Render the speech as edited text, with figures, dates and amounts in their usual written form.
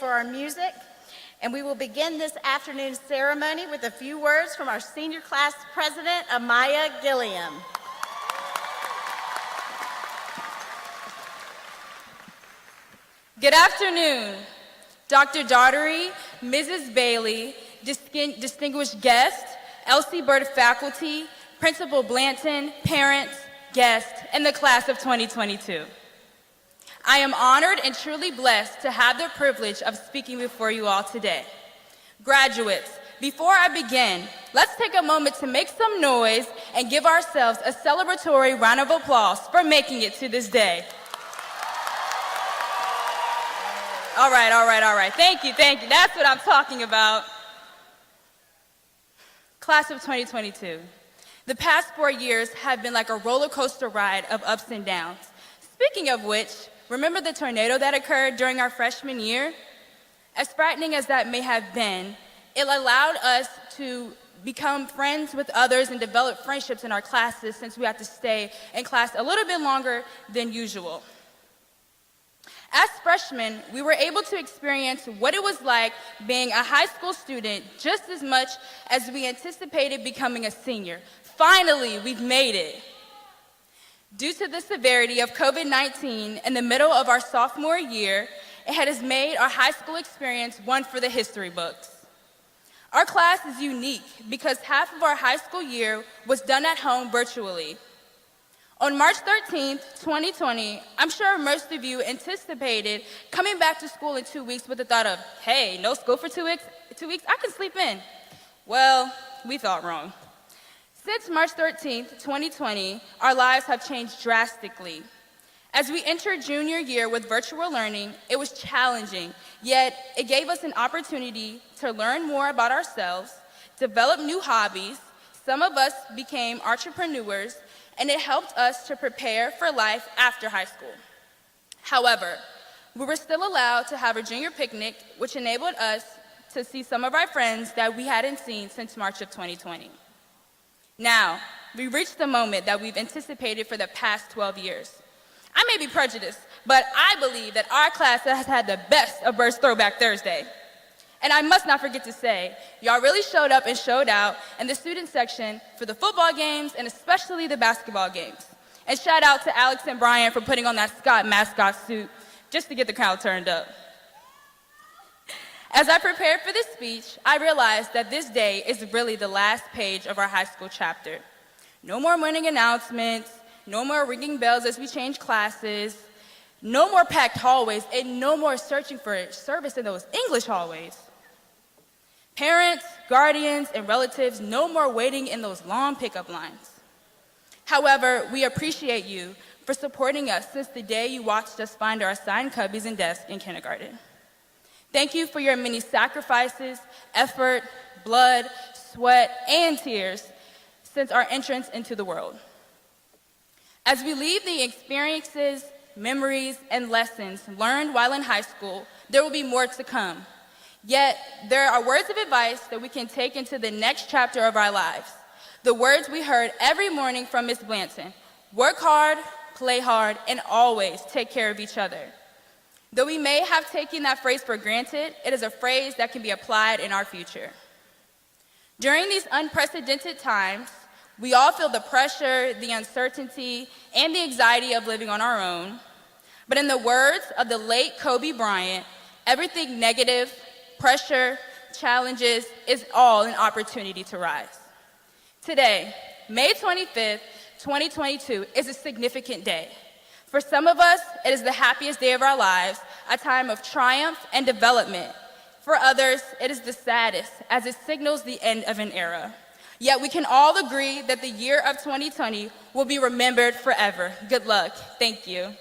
for our music, and we will begin this afternoon's ceremony with a few words from our senior class president, Amya, Gilliam. Good afternoon, Dr. Daughtery, Mrs. Bailey, distinguished guests, LC Bird faculty, Principal Blanton, parents, guests, and the class of 2022. I am honored and truly blessed to have the privilege of speaking before you all today. Graduates, before I begin, let's take a moment to make some noise and give ourselves a celebratory round of applause for making it to this day. All right. Thank you. That's what I'm talking about. Class of 2022. The past 4 years have been like a roller coaster ride of ups and downs. Speaking of which, remember the tornado that occurred during our freshman year? As frightening as that may have been, it allowed us to become friends with others and develop friendships in our classes since we had to stay in class a little bit longer than usual. As freshmen, we were able to experience what it was like being a high school student just as much as we anticipated becoming a senior. Finally, we've made it. Due to the severity of COVID-19 in the middle of our sophomore year, it has made our high school experience one for the history books. Our class is unique because half of our high school year was done at home virtually. On March 13th, 2020, I'm sure most of you anticipated coming back to school in 2 weeks with the thought of, hey, no school for 2 weeks, I can sleep in. Well, we thought wrong. Since March 13th, 2020, our lives have changed drastically. As we entered junior year with virtual learning, it was challenging, yet it gave us an opportunity to learn more about ourselves, develop new hobbies, some of us became entrepreneurs, and it helped us to prepare for life after high school. However, we were still allowed to have a junior picnic, which enabled us to see some of our friends that we hadn't seen since March of 2020. Now, we reached the moment that we've anticipated for the past 12 years. I may be prejudiced, but I believe that our class has had the best of Birds Throwback Thursday. And I must not forget to say, y'all really showed up and showed out in the student section for the football games and especially the basketball games. And shout out to Alex and Brian for putting on that Scott mascot suit just to get the crowd turned up. As I prepared for this speech, I realized that this day is really the last page of our high school chapter. No more morning announcements, no more ringing bells as we change classes, no more packed hallways, and no more searching for service in those English hallways. Parents, guardians, and relatives, no more waiting in those long pickup lines. However, we appreciate you for supporting us since the day you watched us find our assigned cubbies and desks in kindergarten. Thank you for your many sacrifices, effort, blood, sweat, and tears since our entrance into the world. As we leave the experiences, memories, and lessons learned while in high school, there will be more to come. Yet, there are words of advice that we can take into the next chapter of our lives. The words we heard every morning from Ms. Blanton: work hard, play hard, and always take care of each other. Though we may have taken that phrase for granted, it is a phrase that can be applied in our future. During these unprecedented times, we all feel the pressure, the uncertainty, and the anxiety of living on our own. But in the words of the late Kobe Bryant, everything negative, pressure, challenges is all an opportunity to rise. Today, May 25th, 2022 is a significant day. For some of us, it is the happiest day of our lives, a time of triumph and development. For others, it is the saddest, as it signals the end of an era. Yet we can all agree that the year of 2020 will be remembered forever. Good luck. Thank you.